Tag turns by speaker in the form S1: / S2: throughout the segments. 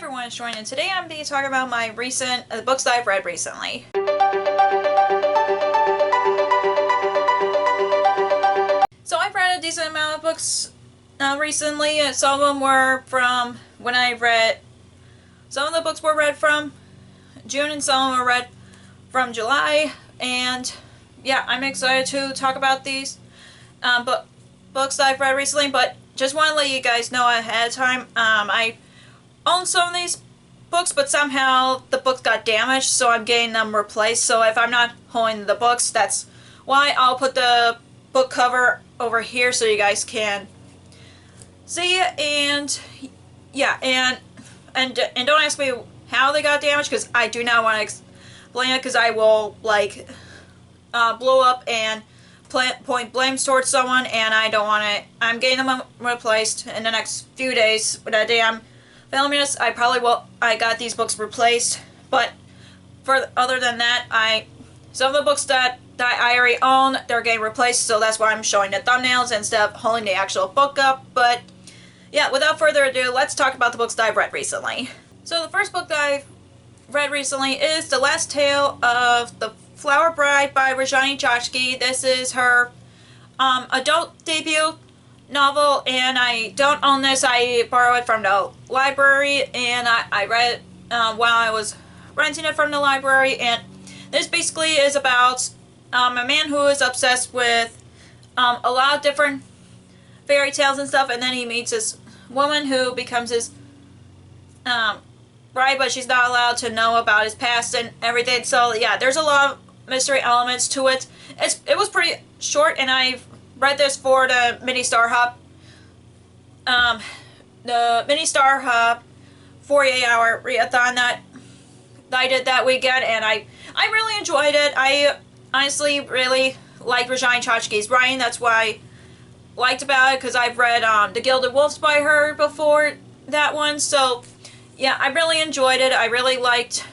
S1: everyone, it's Joy, and today I'm going to be talking about my recent books that I've read recently. So I've read a decent amount of books recently. Some of them were from when I read. Some of the books were read from June, and some of them were read from July. And yeah, I'm excited to talk about these books that I've read recently. But just want to let you guys know ahead of time. I own some of these books, but somehow the books got damaged, so I'm getting them replaced. So if I'm not holding the books, that's why. I'll put the book cover over here so you guys can see it. And yeah, and don't ask me how they got damaged, because I do not want to explain it, because I will like blow up and point blames towards someone, and I don't want it. I'm getting them replaced in the next few days. But the day I'm filming this, I got these books replaced. But other than that, some of the books that I already own, they're getting replaced, so that's why I'm showing the thumbnails instead of holding the actual book up. But yeah, without further ado, let's talk about the books that I've read recently. So the first book that I've read recently is The Last Tale of the Flower Bride by Rajani Chokshi. This is her adult debut novel, and I don't own this. I borrowed it from the library, and I read it while I was renting it from the library. And this basically is about a man who is obsessed with a lot of different fairy tales and stuff, and then he meets this woman who becomes his bride, but she's not allowed to know about his past and everything. So yeah, there's a lot of mystery elements to it. It was pretty short, and I've read this for the Mini Star Hub. The Mini Star Hub 48-hour readathon that I did that weekend, and I really enjoyed it. I honestly really like Rajani Chokski's writing. That's why I liked about it, because I've read The Gilded Wolves by her before that one. So yeah, I really enjoyed it. I really liked,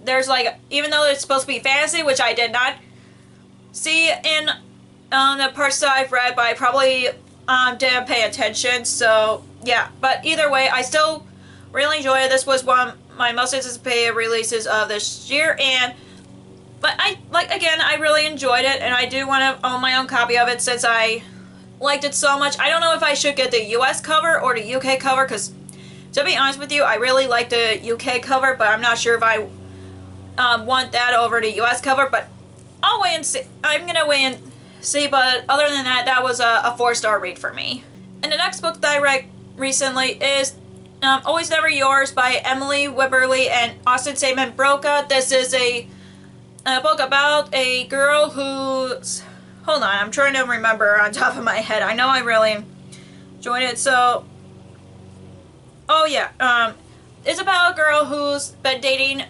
S1: there's like, even though it's supposed to be fantasy, which I did not see in the parts that I've read, but I probably didn't pay attention. So yeah, but either way, I still really enjoyed it. This was one of my most anticipated releases of this year, but I really enjoyed it, and I do want to own my own copy of it since I liked it so much. I don't know if I should get the US cover or the UK cover, because to be honest with you, I really like the UK cover, but I'm not sure if I want that over the US cover. But I'll wait and see. I'm gonna wait and see. But other than that, that was a 4-star read for me. And the next book that I read recently is Always Never Yours by Emily Wibberley and Austin Saman Broca. This is a book about a girl who's... Hold on, I'm trying to remember on top of my head. I know I really enjoyed it. So, oh yeah, it's about a girl who's been dating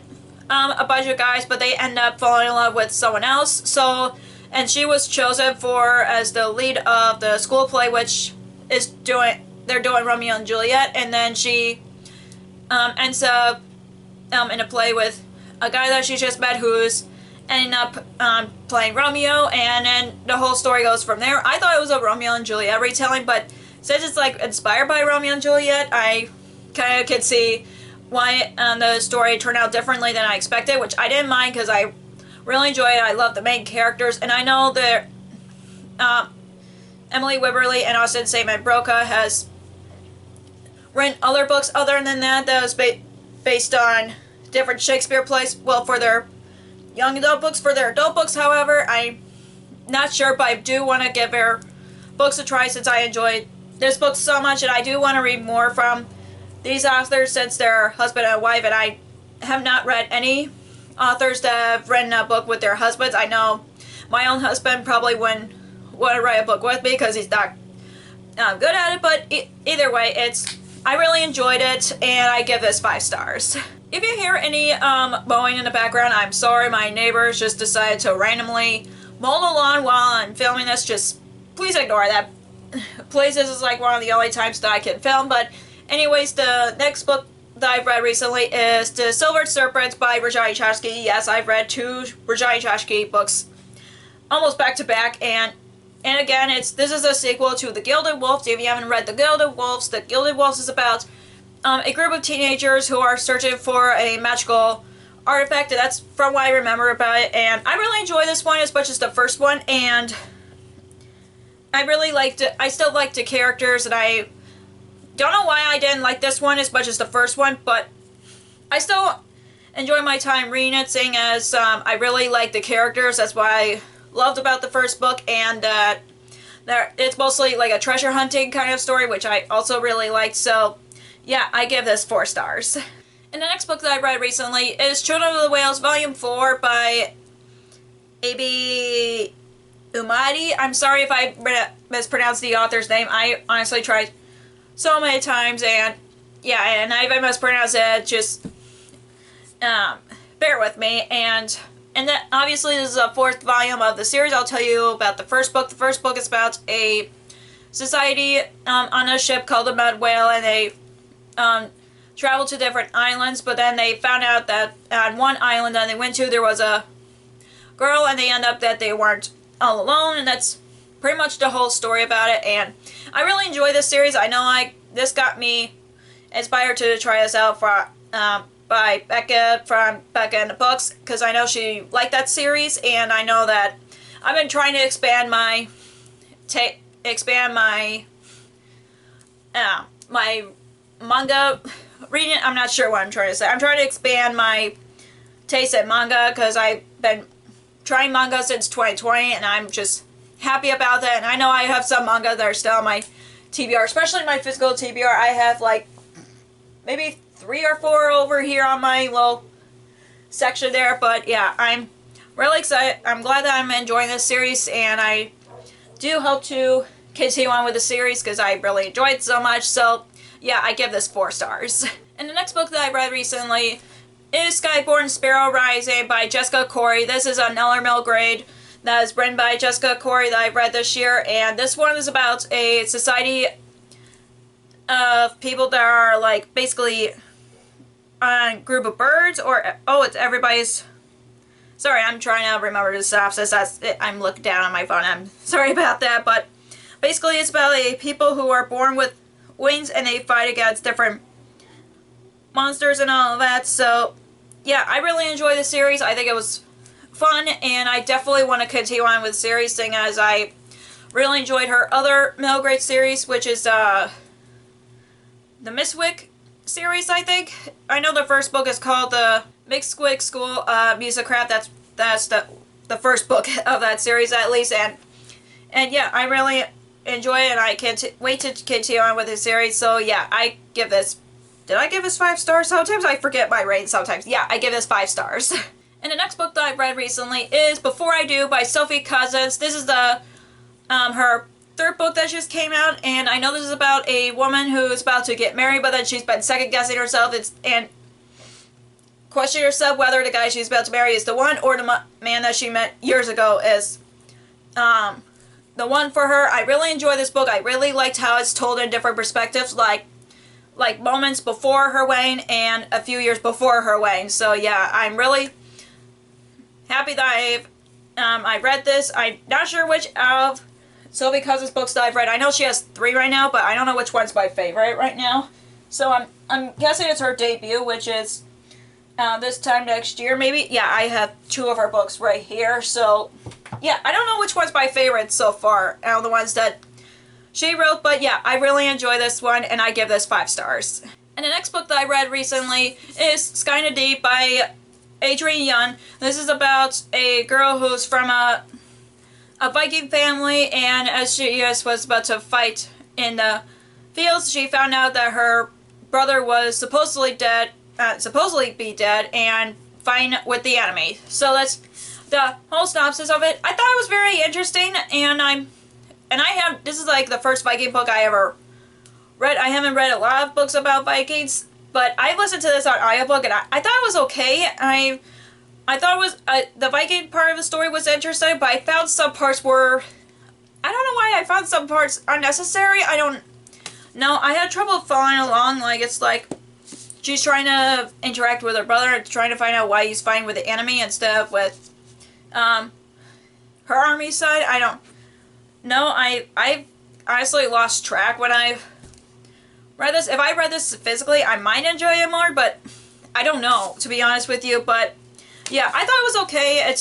S1: a bunch of guys, but they end up falling in love with someone else. So, and she was chosen as the lead of the school play, which is they're doing Romeo and Juliet, and then she ends up in a play with a guy that she just met who's ending up playing Romeo, and then the whole story goes from there. I thought it was a Romeo and Juliet retelling, but since it's like inspired by Romeo and Juliet, I kind of could see why the story turned out differently than I expected, which I didn't mind, because I really enjoyed it. I love the main characters, and I know that Emily Wibberley and Austin Saman Broca has written other books other than that was based on different Shakespeare plays. Well, for their young adult books. For their adult books, however, I'm not sure, but I do want to give their books a try since I enjoyed this book so much, and I do want to read more from these authors since they're husband and wife, and I have not read any authors that have written a book with their husbands. I know my own husband probably wouldn't want to write a book with me because he's not good at it, but either way, I really enjoyed it, and I give this 5 stars. If you hear any mowing in the background, I'm sorry. My neighbors just decided to randomly mow the lawn while I'm filming this. Just please ignore that. Please, this is like one of the only times that I can film. But anyways, the next book that I've read recently is The Silver Serpent by Rajani Chokshi. Yes, I've read 2 Rajani Chokshi books almost back to back, and again, this is a sequel to The Gilded Wolves. If you haven't read The Gilded Wolves is about a group of teenagers who are searching for a magical artifact. That's from what I remember about it, and I really enjoy this one as much as the first one, and I really liked it. I still liked the characters, and I don't know why I didn't like this one as much as the first one, but I still enjoy my time reading it, seeing as I really like the characters. That's what I loved about the first book, and it's mostly like a treasure hunting kind of story, which I also really liked. So yeah, I give this 4 stars. And the next book that I read recently is Children of the Whales Volume 4 by A.B. Umadi. I'm sorry if I mispronounced the author's name. I honestly tried so many times, and yeah, and if I mispronounced it, just bear with me. And then obviously this is a 4th volume of the series. I'll tell you about the first book. The first book is about a society on a ship called the Mud Whale, and they traveled to different islands, but then they found out that on one island that they went to there was a girl, and they end up that they weren't all alone, and that's pretty much the whole story about it. And I really enjoy this series. I know this got me inspired to try this out for by Becca from Becca and the Books, because I know she liked that series, and I know that I've been trying to expand my my manga reading. I'm not sure what I'm trying to say. I'm trying to expand my taste at manga, because I've been trying manga since 2020, and I'm just happy about that. And I know I have some manga that are still on my TBR, especially my physical TBR. I have like maybe 3 or 4 over here on my little section there. But yeah, I'm really excited. I'm glad that I'm enjoying this series, and I do hope to continue on with the series because I really enjoyed it so much. So yeah, I give this 4 stars. And the next book that I read recently is Skyborn Sparrow Rising by Jessica Corey. This is another middle grade that is written by Jessica Corey that I read this year, and this one is about a society of people that are like basically a group of birds, or it's everybody's. Sorry, I'm trying to remember the synopsis. I'm looking down on my phone. I'm sorry about that, but basically it's about people who are born with wings, and they fight against different monsters and all of that. So yeah, I really enjoy the series. I think it was fun, and I definitely want to continue on with the series, seeing as I really enjoyed her other middle grade series, which is the Mistwick series, I think. I know the first book is called the Mistwick School Music Craft. That's the first book of that series, at least, and yeah, I really enjoy it, and I can't wait to continue on with the series. So yeah, I give this. Did I give this 5 stars? Sometimes I forget my rating sometimes. Yeah, I give this 5 stars. And the next book that I read recently is Before I Do by Sophie Cousins. This is the her 3rd book that just came out, and I know this is about a woman who's about to get married, but then she's been second guessing herself and questioning herself whether the guy she's about to marry is the one, or the man that she met years ago is the one for her. I really enjoy this book. I really liked how it's told in different perspectives, like moments before her wedding and a few years before her wedding. So yeah, I'm really happy that I read this. I'm not sure which of Sophie Cousins' books that I've read. I know she has 3 right now, but I don't know which one's my favorite right now. So I'm guessing it's her debut, which is this time next year, maybe. Yeah, I have 2 of her books right here. So yeah, I don't know which one's my favorite so far out of the ones that she wrote, but yeah, I really enjoy this one, and I give this 5 stars. And the next book that I read recently is Skyna Deep by Adrienne Young. This is about a girl who's from a Viking family, and as she was about to fight in the fields, she found out that her brother was supposedly dead, and fighting with the enemy. So that's the whole synopsis of it. I thought it was very interesting, and this is like the first Viking book I ever read. I haven't read a lot of books about Vikings, but I listened to this on audiobook, and I thought it was okay. I thought it was, the Viking part of the story was interesting, but I found some parts were, I don't know why I found some parts unnecessary. I don't know. I had trouble following along. Like, it's like she's trying to interact with her brother and trying to find out why he's fighting with the enemy instead of with her army side. I don't know. I honestly lost track when I read this, if I read this physically, I might enjoy it more, but I don't know, to be honest with you. But yeah, I thought it was okay.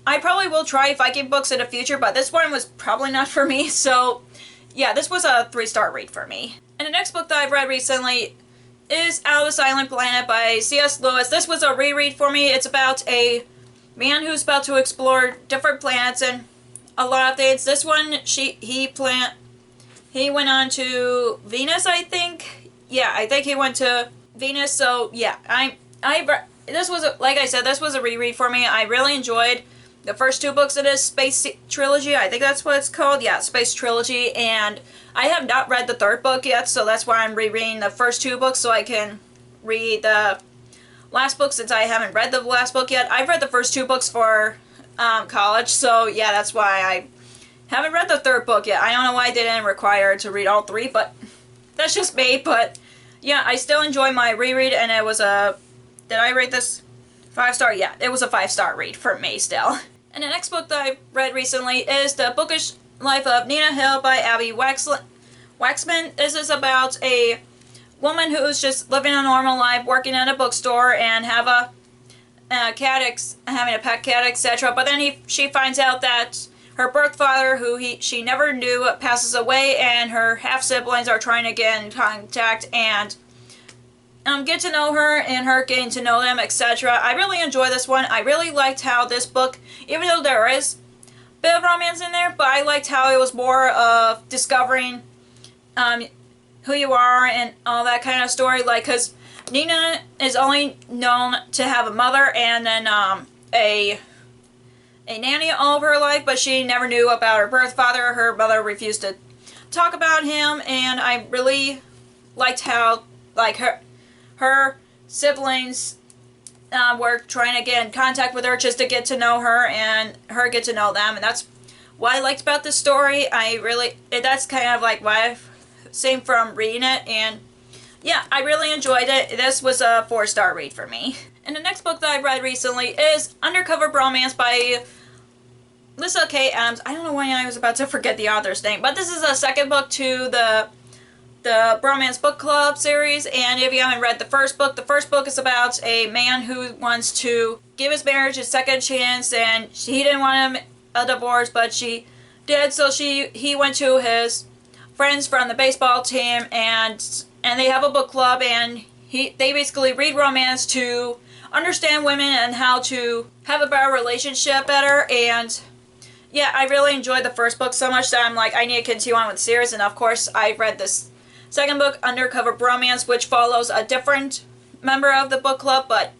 S1: I probably will try Viking books in the future, but this one was probably not for me. So yeah, this was a 3-star read for me. And the next book that I've read recently is Out of the Silent Planet by C.S. Lewis. This was a reread for me. It's about a man who's about to explore different planets and a lot of things. This one, he went on to Venus, I think. Yeah, I think he went to Venus. So yeah, this was like I said, this was a reread for me. I really enjoyed the first 2 books of this Space Trilogy. I think that's what it's called. Yeah, Space Trilogy. And I have not read the 3rd book yet, so that's why I'm rereading the first 2 books so I can read the last book, since I haven't read the last book yet. I've read the first 2 books for college, so yeah, that's why I haven't read the 3rd book yet. I don't know why they didn't require to read all 3, but that's just me. But yeah, I still enjoy my reread, and it was a... Did I rate this 5-star? Yeah, it was a 5-star read for me still. And the next book that I read recently is The Bookish Life of Nina Hill by Abby Waxman. This is about a woman who's just living a normal life, working at a bookstore, and having a pet cat, etc. But then she finds out that her birth father, who she never knew, passes away, and her half-siblings are trying to get in contact and get to know her, and her getting to know them, etc. I really enjoy this one. I really liked how this book, even though there is a bit of romance in there, but I liked how it was more of discovering who you are and all that kind of story. Like, because Nina is only known to have a mother and then a nanny all of her life, but she never knew about her birth father. Her mother refused to talk about him, and I really liked how, like, her siblings were trying to get in contact with her just to get to know her, and her get to know them, and that's what I liked about this story. That's kind of like what I've seen from reading it, and yeah, I really enjoyed it. This was a 4-star read for me. And the next book that I read recently is Undercover Bromance by Lyssa Kay Adams. I don't know why I was about to forget the author's name, but this is a second book to the Bromance Book Club series, and if you haven't read the first book is about a man who wants to give his marriage a second chance, and he didn't want a divorce, but she did, so he went to his friends from the baseball team, and they have a book club, and they basically read romance to understand women and how to have a better relationship better. And yeah, I really enjoyed the first book so much that I'm like, I need to continue on with the series. And of course, I read this second book, Undercover Bromance, which follows a different member of the book club. But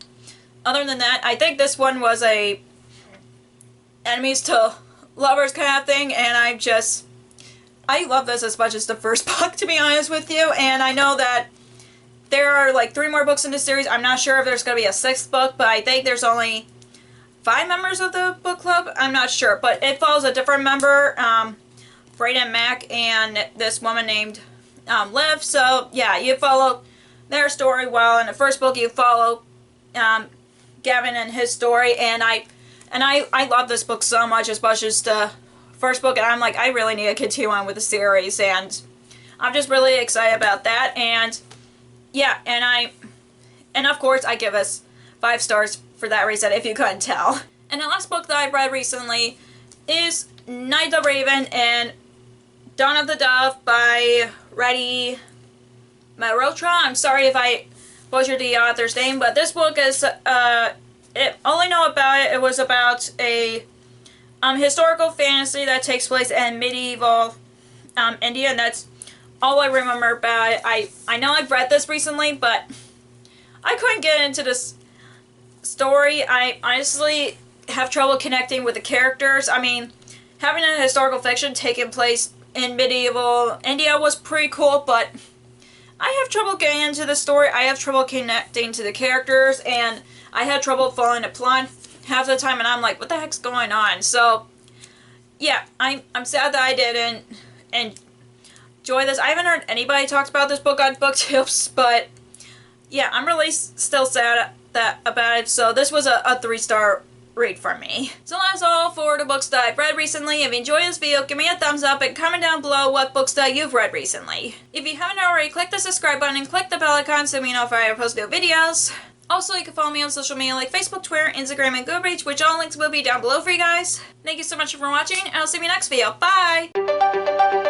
S1: other than that, I think this one was a enemies to lovers kind of thing, and I love this as much as the first book, to be honest with you. And I know that there are like 3 more books in this series. I'm not sure if there's going to be a 6th book, but I think there's only 5 members of the book club. I'm not sure, but it follows a different member, Brayden Mack, and this woman named Liv. So yeah, you follow their story, while in the first book you follow Gavin and his story. And I love this book so much as the first book, and I'm like, I really need to continue on with the series, and I'm just really excited about that. And yeah, and of course I give us 5 stars for that reason, if you couldn't tell. And the last book that I read recently is Night of the Raven and Dawn of the Dove by Reddy Malhotra. I'm sorry if I butchered the author's name, but this book is only know about it. It was about a historical fantasy that takes place in medieval India, and that's all I remember about it. I know I've read this recently, but I couldn't get into this story. I honestly have trouble connecting with the characters. I mean, having a historical fiction taking place in medieval India was pretty cool, but I have trouble getting into the story. I have trouble connecting to the characters, and I had trouble following the plot half the time, and I'm like, what the heck's going on? So yeah, I'm sad that I didn't enjoy this. I haven't heard anybody talk about this book on BookTips, but yeah, I'm really still sad about it. So this was a 3-star read from me. So that's all for the books that I've read recently. If you enjoyed this video, give me a thumbs up and comment down below what books that you've read recently. If you haven't already, click the subscribe button and click the bell icon so you know if I ever post new videos. Also, you can follow me on social media like Facebook, Twitter, Instagram, and Goodreads, which all links will be down below for you guys. Thank you so much for watching, and I'll see you in the next video. Bye!